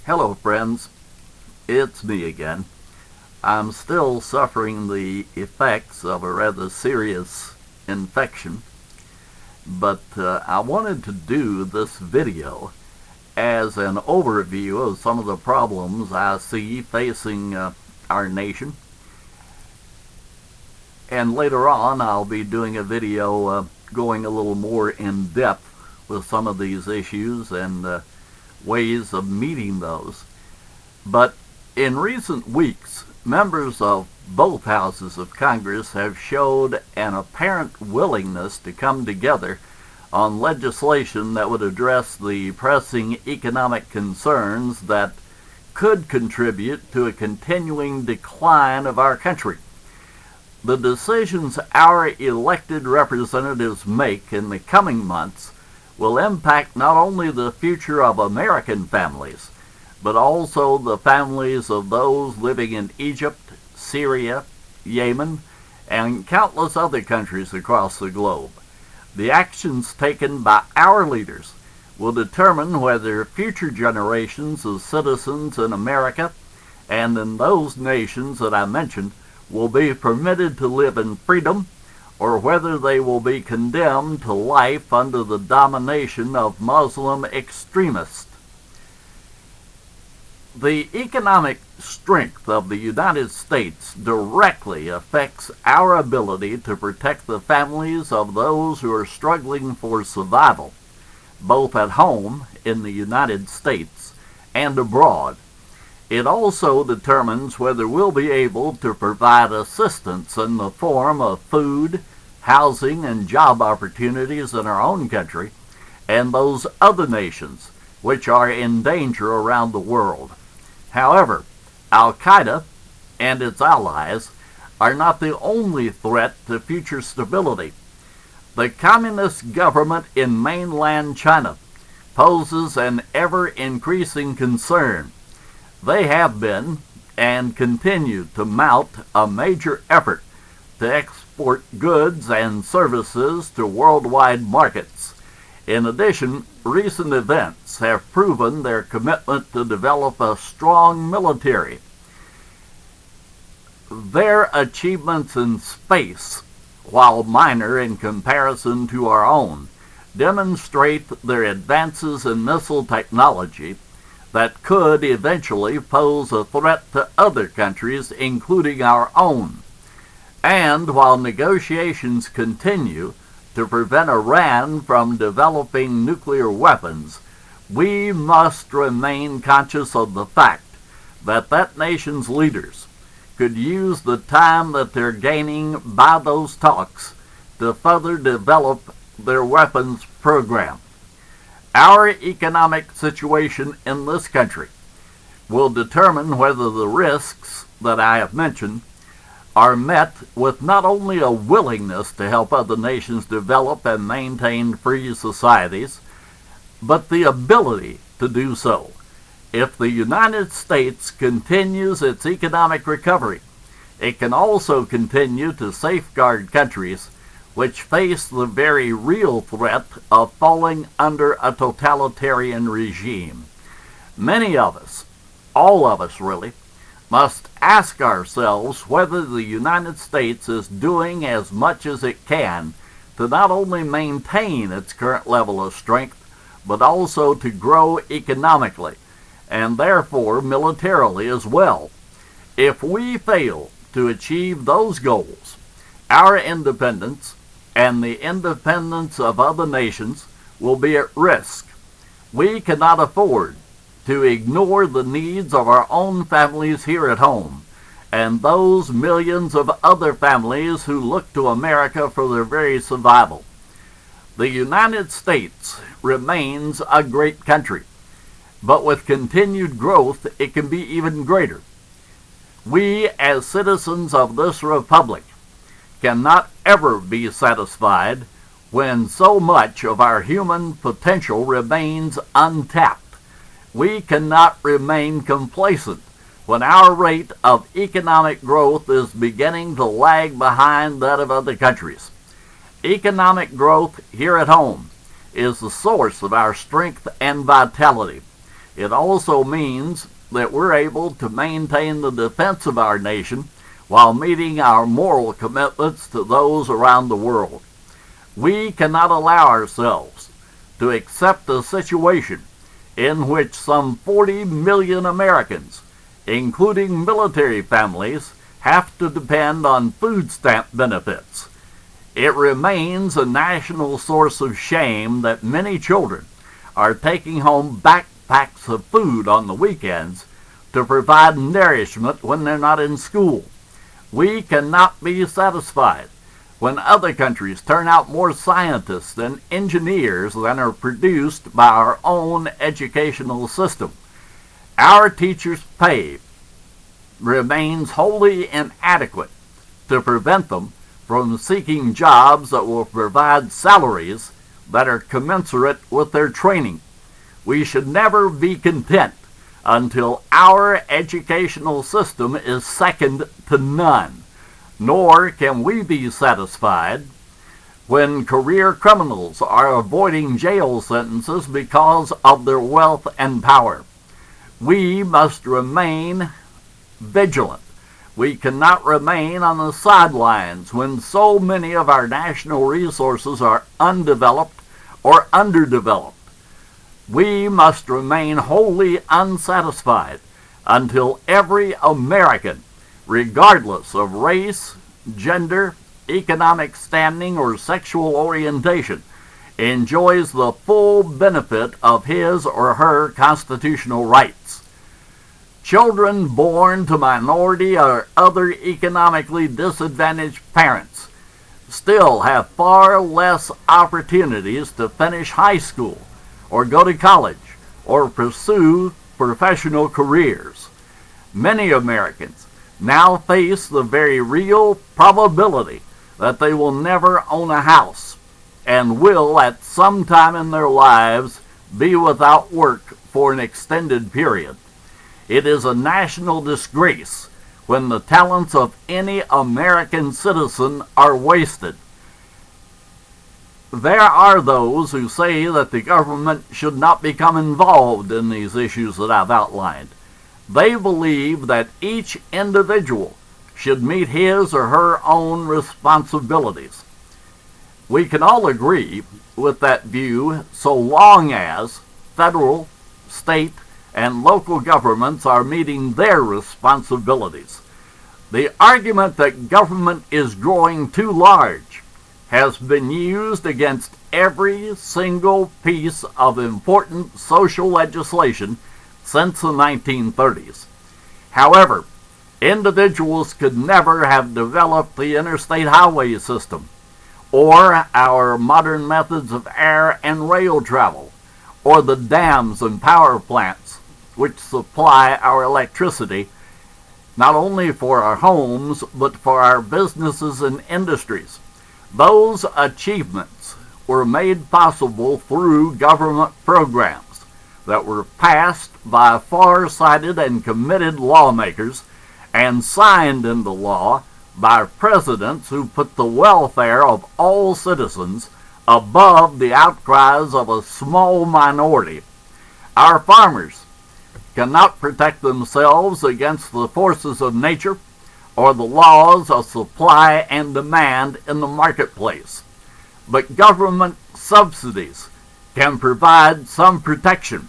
Hello friends, it's me again. I'm still suffering the effects of a rather serious infection, but I wanted to do this video as an overview of some of the problems I see facing our nation. And later on I'll be doing a video going a little more in depth with some of these issues and ways of meeting those. But in recent weeks, members of both houses of Congress have showed an apparent willingness to come together on legislation that would address the pressing economic concerns that could contribute to a continuing decline of our country. The decisions our elected representatives make in the coming months will impact not only the future of American families, but also the families of those living in Egypt, Syria, Yemen, and countless other countries across the globe. The actions taken by our leaders will determine whether future generations of citizens in America and in those nations that I mentioned will be permitted to live in freedom, or whether they will be condemned to life under the domination of Muslim extremists. The economic strength of the United States directly affects our ability to protect the families of those who are struggling for survival, both at home in the United States and abroad. It also determines whether we'll be able to provide assistance in the form of food, housing, and job opportunities in our own country and those other nations which are in danger around the world. However, Al-Qaeda and its allies are not the only threat to future stability. The communist government in mainland China poses an ever-increasing concern. They have been and continue to mount a major effort to export goods and services to worldwide markets. In addition, recent events have proven their commitment to develop a strong military. Their achievements in space, while minor in comparison to our own, demonstrate their advances in missile technology that could eventually pose a threat to other countries, including our own. And while negotiations continue to prevent Iran from developing nuclear weapons, we must remain conscious of the fact that that nation's leaders could use the time that they're gaining by those talks to further develop their weapons program. Our economic situation in this country will determine whether the risks that I have mentioned are met with not only a willingness to help other nations develop and maintain free societies, but the ability to do so. If the United States continues its economic recovery, it can also continue to safeguard countries which face the very real threat of falling under a totalitarian regime. Many of us, all of us really, must ask ourselves whether the United States is doing as much as it can to not only maintain its current level of strength, but also to grow economically, and therefore militarily as well. If we fail to achieve those goals, our independence and the independence of other nations will be at risk. We cannot afford to ignore the needs of our own families here at home and those millions of other families who look to America for their very survival. The United States remains a great country, but with continued growth it can be even greater. We, as citizens of this republic, cannot ever be satisfied when so much of our human potential remains untapped. We cannot remain complacent when our rate of economic growth is beginning to lag behind that of other countries. Economic growth here at home is the source of our strength and vitality. It also means that we're able to maintain the defense of our nation while meeting our moral commitments to those around the world. We cannot allow ourselves to accept a situation in which some 40 million Americans, including military families, have to depend on food stamp benefits. It remains a national source of shame that many children are taking home backpacks of food on the weekends to provide nourishment when they're not in school. We cannot be satisfied when other countries turn out more scientists and engineers than are produced by our own educational system. Our teachers' pay remains wholly inadequate to prevent them from seeking jobs that will provide salaries that are commensurate with their training. We should never be content until our educational system is second to none. Nor can we be satisfied when career criminals are avoiding jail sentences because of their wealth and power. We must remain vigilant. We cannot remain on the sidelines when so many of our national resources are undeveloped or underdeveloped. We must remain wholly unsatisfied until every American, regardless of race, gender, economic standing, or sexual orientation, enjoys the full benefit of his or her constitutional rights. Children born to minority or other economically disadvantaged parents still have far less opportunities to finish high school or go to college or pursue professional careers. Many Americans now face the very real probability that they will never own a house and will at some time in their lives be without work for an extended period. It is a national disgrace when the talents of any American citizen are wasted. There are those who say that the government should not become involved in these issues that I've outlined. They believe that each individual should meet his or her own responsibilities. We can all agree with that view so long as federal, state, and local governments are meeting their responsibilities. The argument that government is growing too large has been used against every single piece of important social legislation since the 1930s. However, individuals could never have developed the interstate highway system, or our modern methods of air and rail travel, or the dams and power plants which supply our electricity, not only for our homes, but for our businesses and industries. Those achievements were made possible through government programs that were passed by far-sighted and committed lawmakers and signed into law by presidents who put the welfare of all citizens above the outcries of a small minority. Our farmers cannot protect themselves against the forces of nature or the laws of supply and demand in the marketplace. But government subsidies can provide some protection.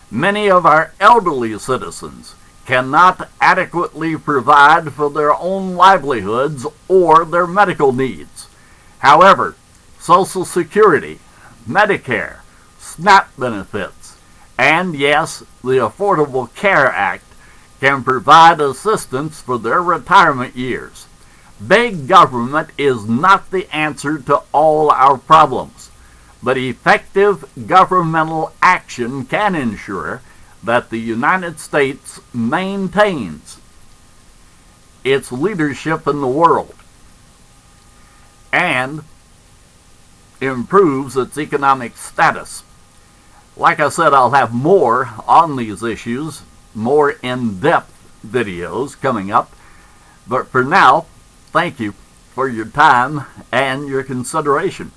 Many of our elderly citizens cannot adequately provide for their own livelihoods or their medical needs. However, Social Security, Medicare, SNAP benefits, and yes, the Affordable Care Act can provide assistance for their retirement years. Big government is not the answer to all our problems, but effective governmental action can ensure that the United States maintains its leadership in the world and improves its economic status. Like I said, I'll have more on these issues, more in-depth videos coming up. But for now, thank you for your time and your consideration.